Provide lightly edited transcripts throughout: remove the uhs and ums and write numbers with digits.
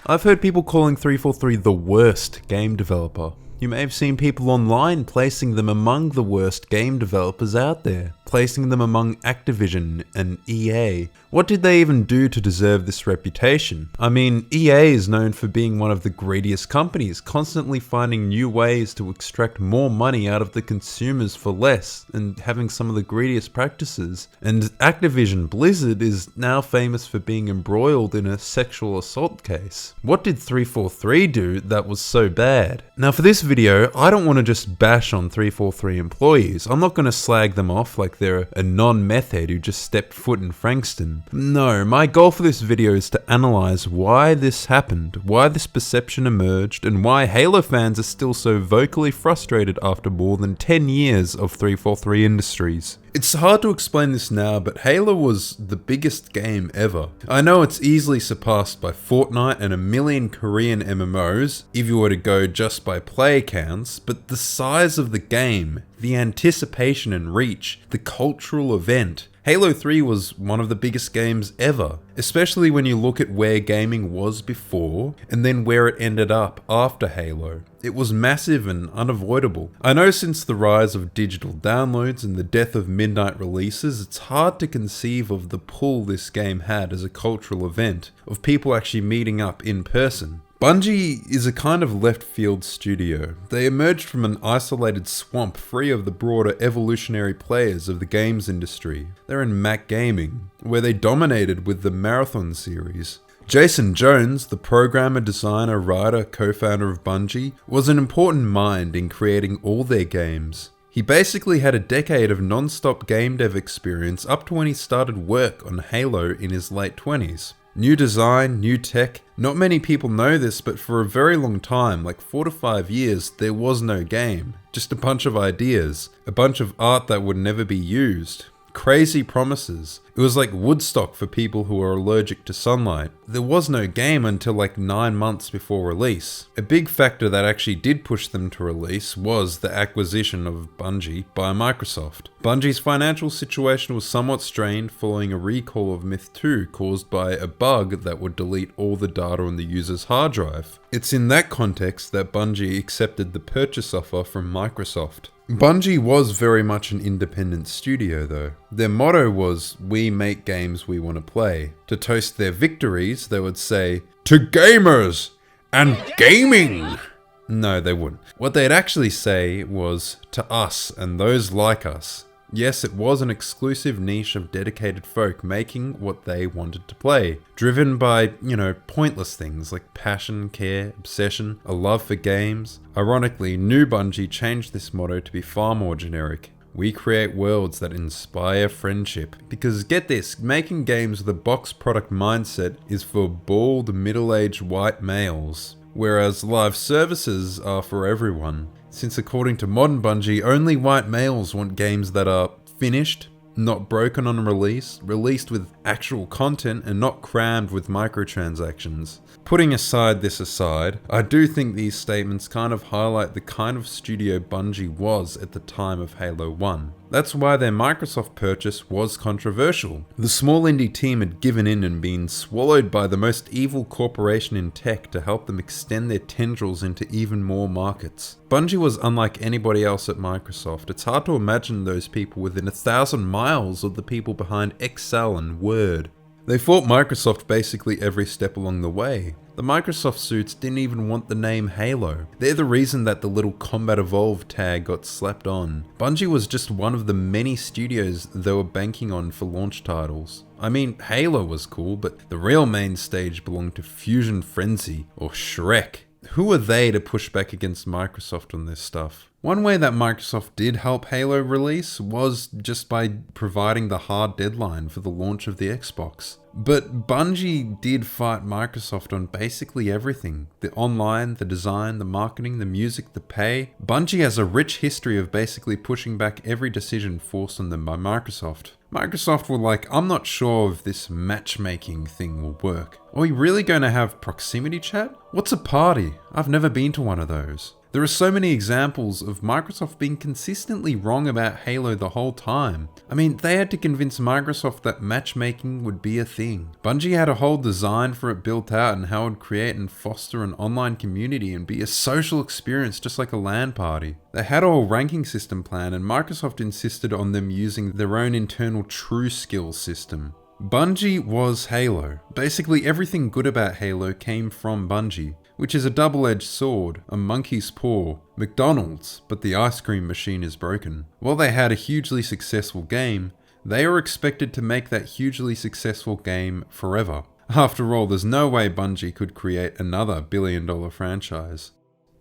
I've heard people calling 343 the worst game developer. You may have seen people online placing them among the worst game developers out there, placing them among Activision and EA. What did they even do to deserve this reputation? I mean, EA is known for being one of the greediest companies, constantly finding new ways to extract more money out of the consumers for less, and having some of the greediest practices. And Activision Blizzard is now famous for being embroiled in a sexual assault case. What did 343 do that was so bad? Now for this video, I don't want to just bash on 343 employees. I'm not going to slag them off like they're a non-meth head who just stepped foot in Frankston. No, my goal for this video is to analyze why this happened, why this perception emerged, and why Halo fans are still so vocally frustrated after more than 10 years of 343 Industries. It's hard to explain this now, but Halo was the biggest game ever. I know it's easily surpassed by Fortnite and a million Korean MMOs, if you were to go just by play counts, but the size of the game, the anticipation and reach, the cultural event, Halo 3 was one of the biggest games ever, especially when you look at where gaming was before and then where it ended up after Halo. It was massive and unavoidable. I know since the rise of digital downloads and the death of midnight releases, it's hard to conceive of the pull this game had as a cultural event, of people actually meeting up in person. Bungie is a kind of left field studio. They emerged from an isolated swamp free of the broader evolutionary players of the games industry. They're in Mac Gaming, where they dominated with the Marathon series. Jason Jones, the programmer, designer, writer, co-founder of Bungie, was an important mind in creating all their games. He basically had a decade of non-stop game dev experience up to when he started work on Halo in his late 20s. New design, new tech. Not many people know this, but for a very long time, like 4 to 5 years, there was no game. Just a bunch of ideas. A bunch of art that would never be used. Crazy promises. It was like Woodstock for people who are allergic to sunlight. There was no game until like 9 months before release. A big factor that actually did push them to release was the acquisition of Bungie by Microsoft. Bungie's financial situation was somewhat strained following a recall of Myth 2 caused by a bug that would delete all the data on the user's hard drive. It's in that context that Bungie accepted the purchase offer from Microsoft. Bungie was very much an independent studio though. Their motto was, "We make games we want to play." To toast their victories, they would say, "To gamers and gaming!" No, they wouldn't. What they'd actually say was, "To us and those like us." Yes, it was an exclusive niche of dedicated folk making what they wanted to play, driven by, pointless things like passion, care, obsession, a love for games. Ironically, new Bungie changed this motto to be far more generic. We create worlds that inspire friendship. Because get this, making games with a box product mindset is for bald, middle-aged white males, whereas live services are for everyone. Since according to modern Bungie, only white males want games that are finished, not broken on release, released with actual content and not crammed with microtransactions. Putting this aside, I do think these statements kind of highlight the kind of studio Bungie was at the time of Halo 1. That's why their Microsoft purchase was controversial. The small indie team had given in and been swallowed by the most evil corporation in tech to help them extend their tendrils into even more markets. Bungie was unlike anybody else at Microsoft. It's hard to imagine those people within 1,000 miles of the people behind Excel and Word. They fought Microsoft basically every step along the way. The Microsoft suits didn't even want the name Halo. They're the reason that the little Combat Evolved tag got slapped on. Bungie was just one of the many studios they were banking on for launch titles. I mean, Halo was cool, but the real main stage belonged to Fusion Frenzy or Shrek. Who are they to push back against Microsoft on this stuff? One way that Microsoft did help Halo release was just by providing the hard deadline for the launch of the Xbox. But Bungie did fight Microsoft on basically everything. The online, the design, the marketing, the music, the pay. Bungie has a rich history of basically pushing back every decision forced on them by Microsoft. Microsoft were like, I'm not sure if this matchmaking thing will work. Are we really going to have proximity chat? What's a party? I've never been to one of those. There are so many examples of Microsoft being consistently wrong about Halo the whole time. I mean, they had to convince Microsoft that matchmaking would be a thing. Bungie had a whole design for it built out and how it would create and foster an online community and be a social experience just like a LAN party. They had a whole ranking system plan, and Microsoft insisted on them using their own internal true skills system. Bungie was Halo. Basically everything good about Halo came from Bungie, which is a double-edged sword, a monkey's paw, McDonald's, but the ice cream machine is broken. While they had a hugely successful game, they are expected to make that hugely successful game forever. After all, there's no way Bungie could create another billion-dollar franchise.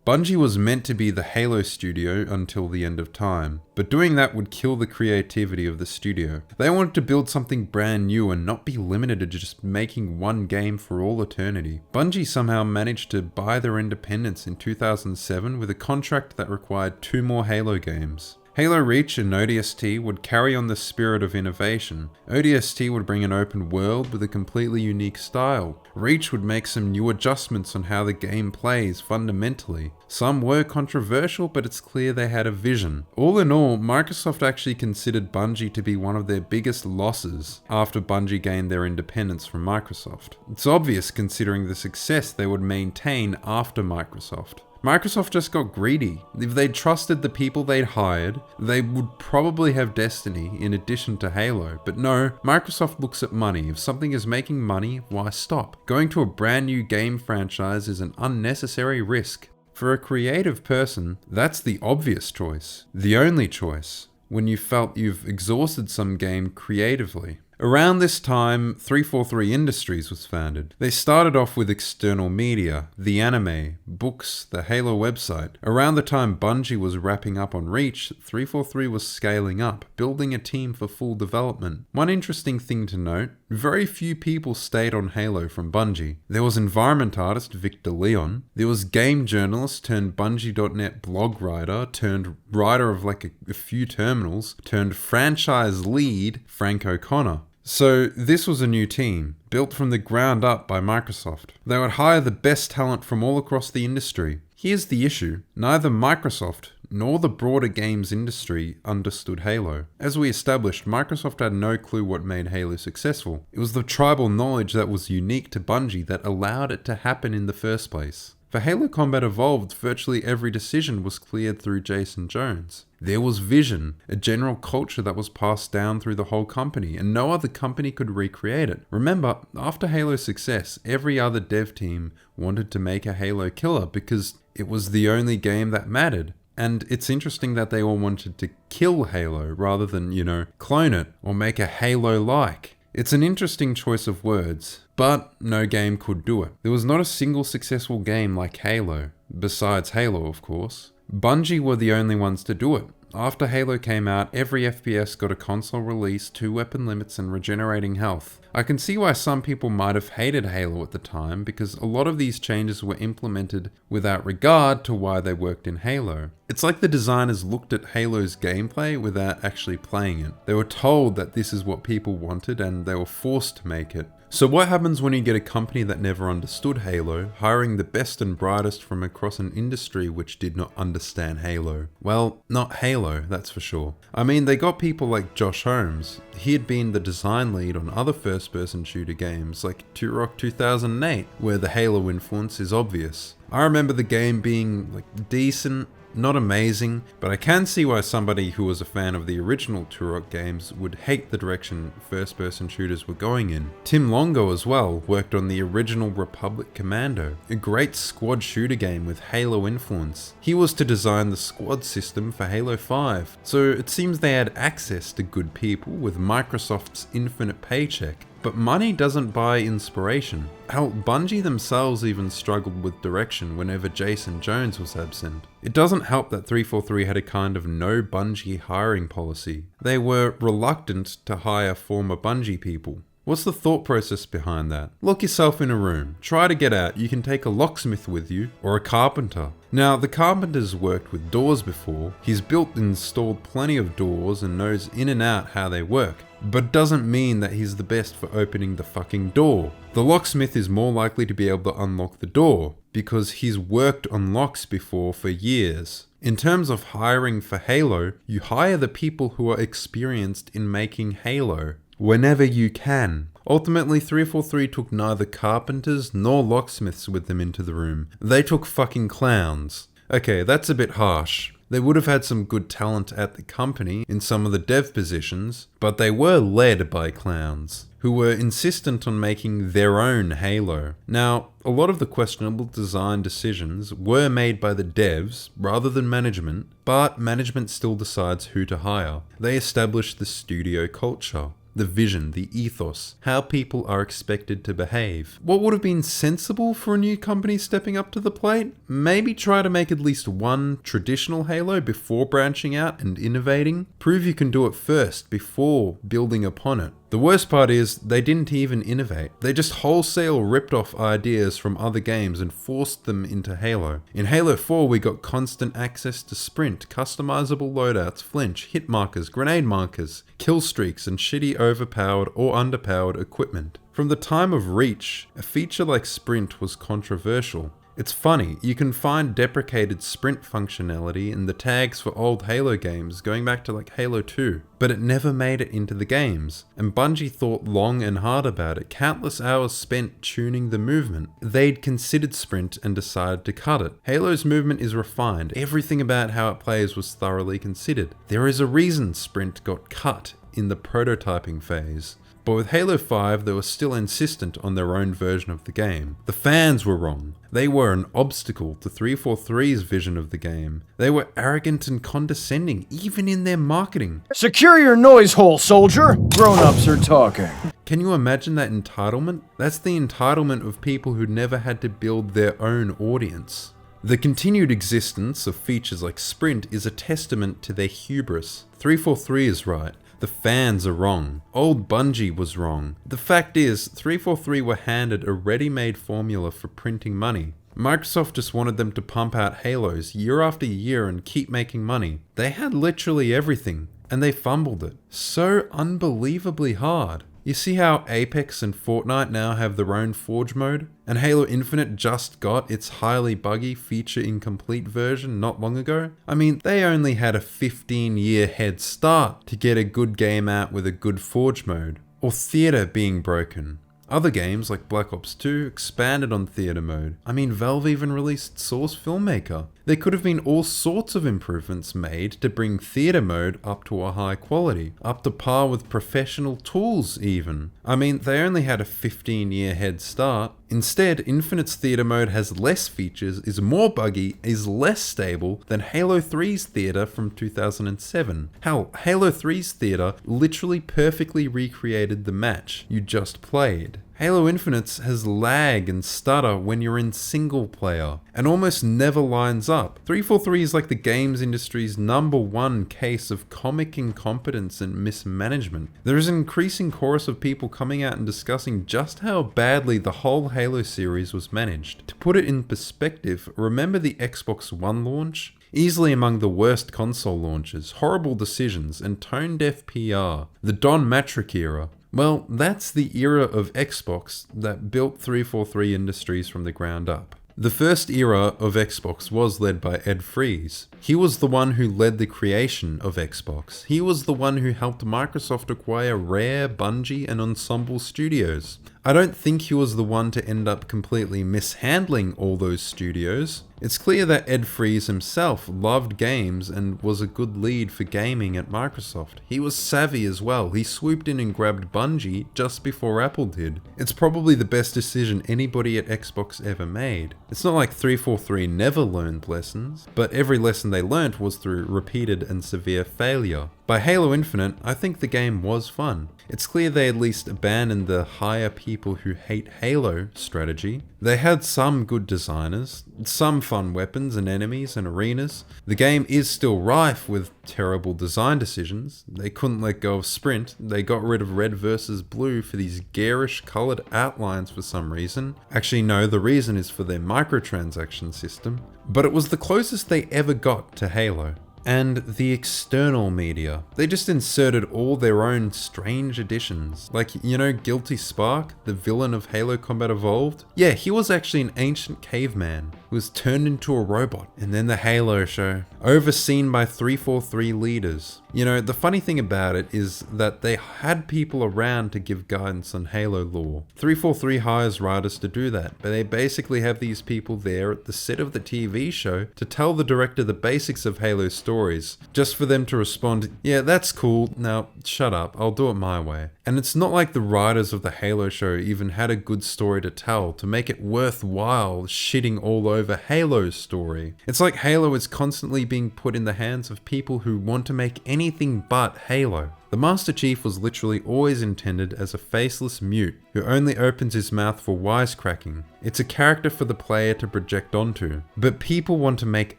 Bungie was meant to be the Halo studio until the end of time, but doing that would kill the creativity of the studio. They wanted to build something brand new and not be limited to just making one game for all eternity. Bungie somehow managed to buy their independence in 2007 with a contract that required 2 more Halo games. Halo Reach and ODST would carry on the spirit of innovation. ODST would bring an open world with a completely unique style. Reach would make some new adjustments on how the game plays fundamentally. Some were controversial, but it's clear they had a vision. All in all, Microsoft actually considered Bungie to be one of their biggest losses after Bungie gained their independence from Microsoft. It's obvious considering the success they would maintain after Microsoft. Microsoft just got greedy. If they'd trusted the people they'd hired, they would probably have Destiny in addition to Halo. But no, Microsoft looks at money. If something is making money, why stop? Going to a brand new game franchise is an unnecessary risk. For a creative person, that's the obvious choice. The only choice. When you felt you've exhausted some game creatively. Around this time, 343 Industries was founded. They started off with external media, the anime, books, the Halo website. Around the time Bungie was wrapping up on Reach, 343 was scaling up, building a team for full development. One interesting thing to note, very few people stayed on Halo from Bungie. There was environment artist Victor Leon, there was game journalist turned Bungie.net blog writer, turned writer of like a few terminals, turned franchise lead Frank O'Connor. So this was a new team, built from the ground up by Microsoft. They would hire the best talent from all across the industry. Here's the issue, neither Microsoft nor the broader games industry understood Halo. As we established, Microsoft had no clue what made Halo successful. It was the tribal knowledge that was unique to Bungie that allowed it to happen in the first place. For Halo Combat Evolved, virtually every decision was cleared through Jason Jones. There was vision, a general culture that was passed down through the whole company, and no other company could recreate it. Remember, after Halo's success, every other dev team wanted to make a Halo killer because it was the only game that mattered. And it's interesting that they all wanted to kill Halo rather than, clone it or make a Halo-like. It's an interesting choice of words, but no game could do it. There was not a single successful game like Halo, besides Halo of course. Bungie were the only ones to do it. After Halo came out, every FPS got a console release, 2 weapon limits and regenerating health. I can see why some people might have hated Halo at the time because a lot of these changes were implemented without regard to why they worked in Halo. It's like the designers looked at Halo's gameplay without actually playing it. They were told that this is what people wanted and they were forced to make it. So what happens when you get a company that never understood Halo, hiring the best and brightest from across an industry which did not understand Halo? Well, not Halo, that's for sure. I mean, they got people like Josh Holmes. He had been the design lead on other first-person shooter games like Turok 2008, where the Halo influence is obvious. I remember the game being decent, not amazing, but I can see why somebody who was a fan of the original Turok games would hate the direction first-person shooters were going in. Tim Longo as well worked on the original Republic Commando, a great squad shooter game with Halo influence. He was to design the squad system for Halo 5, so it seems they had access to good people with Microsoft's infinite paycheck. But money doesn't buy inspiration. Hell, Bungie themselves even struggled with direction whenever Jason Jones was absent. It doesn't help that 343 had a kind of no Bungie hiring policy. They were reluctant to hire former Bungie people. What's the thought process behind that? Lock yourself in a room, try to get out. You can take a locksmith with you or a carpenter. Now, the carpenter's worked with doors before. He's built and installed plenty of doors and knows in and out how they work. But doesn't mean that he's the best for opening the fucking door. The locksmith is more likely to be able to unlock the door. because he's worked on locks before for years. In terms of hiring for Halo, you hire the people who are experienced in making Halo, whenever you can. Ultimately, 343 took neither carpenters nor locksmiths with them into the room. They took fucking clowns. Okay, that's a bit harsh. They would have had some good talent at the company in some of the dev positions, but they were led by clowns who were insistent on making their own Halo. Now, a lot of the questionable design decisions were made by the devs rather than management, but management still decides who to hire. They establish the studio culture, the vision, the ethos, how people are expected to behave. What would have been sensible for a new company stepping up to the plate? Maybe try to make at least one traditional Halo before branching out and innovating. Prove you can do it first before building upon it. The worst part is, they didn't even innovate. They just wholesale ripped off ideas from other games and forced them into Halo. In Halo 4, we got constant access to sprint, customizable loadouts, flinch, hit markers, grenade markers, kill streaks, and shitty overpowered or underpowered equipment. From the time of Reach, a feature like sprint was controversial. It's funny, you can find deprecated sprint functionality in the tags for old Halo games going back to like Halo 2, but it never made it into the games, and Bungie thought long and hard about it, countless hours spent tuning the movement. They'd considered sprint and decided to cut it. Halo's movement is refined, everything about how it plays was thoroughly considered. There is a reason sprint got cut in the prototyping phase. But with Halo 5, they were still insistent on their own version of the game. The fans were wrong. They were an obstacle to 343's vision of the game. They were arrogant and condescending, even in their marketing. Secure your noise hole, soldier! Grown-ups are talking. Can you imagine that entitlement? That's the entitlement of people who never had to build their own audience. The continued existence of features like Sprint is a testament to their hubris. 343 is right. The fans are wrong. Old Bungie was wrong. The fact is, 343 were handed a ready-made formula for printing money. Microsoft just wanted them to pump out Halos year after year and keep making money. They had literally everything, and they fumbled it. So unbelievably hard. You see how Apex and Fortnite now have their own Forge mode? And Halo Infinite just got its highly buggy, feature-incomplete version not long ago? I mean, they only had a 15-year head start to get a good game out with a good Forge mode. Or Theater being broken. Other games like Black Ops 2 expanded on Theater mode. I mean, Valve even released Source Filmmaker. There could have been all sorts of improvements made to bring Theater mode up to a high quality, up to par with professional tools even. I mean, they only had a 15-year head start. Instead, Infinite's Theater mode has less features, is more buggy, is less stable than Halo 3's Theater from 2007. Hell, Halo 3's Theater literally perfectly recreated the match you just played. Halo Infinite has lag and stutter when you're in single player, and almost never lines up. 343 is like the games industry's #1 case of comic incompetence and mismanagement. There is an increasing chorus of people coming out and discussing just how badly the whole Halo series was managed. To put it in perspective, remember the Xbox One launch? Easily among the worst console launches, horrible decisions, and tone-deaf PR. The Don Matrick era. Well, that's the era of Xbox that built 343 Industries from the ground up. The first era of Xbox was led by Ed Fries. He was the one who led the creation of Xbox. He was the one who helped Microsoft acquire Rare, Bungie, and Ensemble Studios. I don't think he was the one to end up completely mishandling all those studios. It's clear that Ed Fries himself loved games and was a good lead for gaming at Microsoft. He was savvy as well. He swooped in and grabbed Bungie just before Apple did. It's probably the best decision anybody at Xbox ever made. It's not like 343 never learned lessons, but every lesson they learnt was through repeated and severe failure. By Halo Infinite, I think the game was fun. It's clear they at least abandoned the hire people who hate Halo strategy. They had some good designers, some fun weapons and enemies and arenas. The game is still rife with terrible design decisions. They couldn't let go of Sprint. They got rid of red versus blue for these garish colored outlines for some reason. Actually, no, the reason is for their microtransaction system. But it was the closest they ever got to Halo. And the external media. They just inserted all their own strange additions. Like, you know Guilty Spark, the villain of Halo Combat Evolved? Yeah, he was actually an ancient caveman who was turned into a robot. And then the Halo show, overseen by 343 leaders. You know, the funny thing about it is that they had people around to give guidance on Halo lore. 343 hires writers to do that, but they basically have these people there at the set of the TV show to tell the director the basics of Halo stories, just for them to respond, yeah, that's cool, now shut up, I'll do it my way. And it's not like the writers of the Halo show even had a good story to tell to make it worthwhile shitting all over Halo's story. It's like Halo is constantly being put in the hands of people who want to make anything but Halo. The Master Chief was literally always intended as a faceless mute who only opens his mouth for wisecracking. It's a character for the player to project onto, but people want to make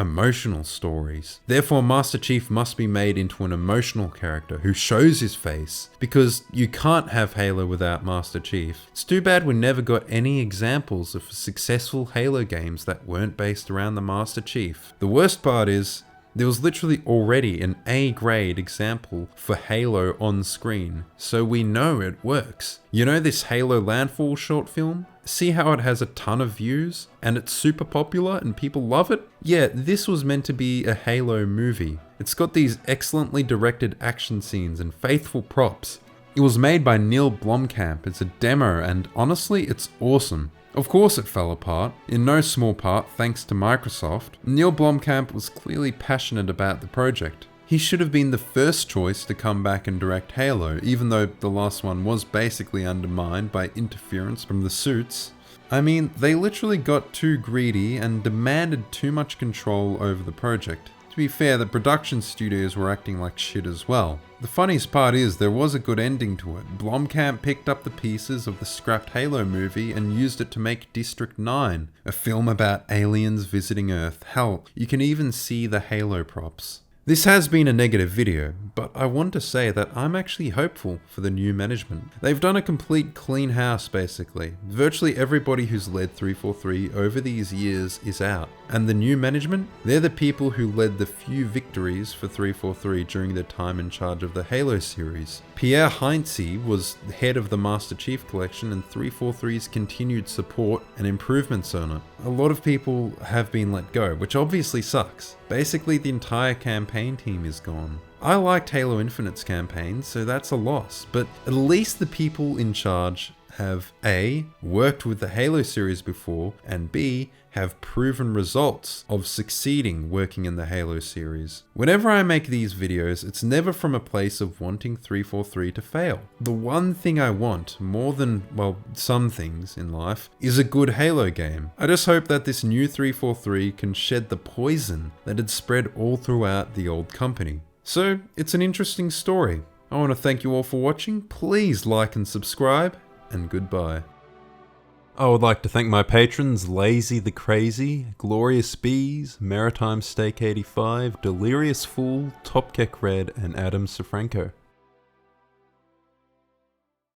emotional stories. Therefore, Master Chief must be made into an emotional character who shows his face, because you can't have Halo without Master Chief. It's too bad we never got any examples of successful Halo games that weren't based around the Master Chief. The worst part is, there was literally already an A-grade example for Halo on screen, so we know it works. You know this Halo Landfall short film? See how it has a ton of views and it's super popular and people love it? Yeah, this was meant to be a Halo movie. It's got these excellently directed action scenes and faithful props. It was made by Neil Blomkamp. It's a demo and honestly, it's awesome. Of course it fell apart, in no small part thanks to Microsoft. Neil Blomkamp was clearly passionate about the project. He should have been the first choice to come back and direct Halo, even though the last one was basically undermined by interference from the suits. I mean, they literally got too greedy and demanded too much control over the project. To be fair, the production studios were acting like shit as well. The funniest part is there was a good ending to it. Blomkamp picked up the pieces of the scrapped Halo movie and used it to make District 9, a film about aliens visiting Earth. Hell, you can even see the Halo props. This has been a negative video, but I want to say that I'm actually hopeful for the new management. They've done a complete clean house basically. Virtually everybody who's led 343 over these years is out. And the new management, they're the people who led the few victories for 343 during their time in charge of the Halo series. Pierre Heinze was the head of the Master Chief Collection and 343's continued support and improvements on it. A lot of people have been let go, which obviously sucks. Basically, the entire campaign team is gone. I liked Halo Infinite's campaign, so that's a loss, but at least the people in charge have A, worked with the Halo series before, and B, have proven results of succeeding working in the Halo series. Whenever I make these videos, it's never from a place of wanting 343 to fail. The one thing I want, more than, well, some things in life, is a good Halo game. I just hope that this new 343 can shed the poison that had spread all throughout the old company. So, it's an interesting story. I want to thank you all for watching. Please like and subscribe, and goodbye. I would like to thank my patrons Lazy the Crazy, Glorious Bees, Maritime Steak 85, Delirious Fool, Topkek Red, and Adam Safranco.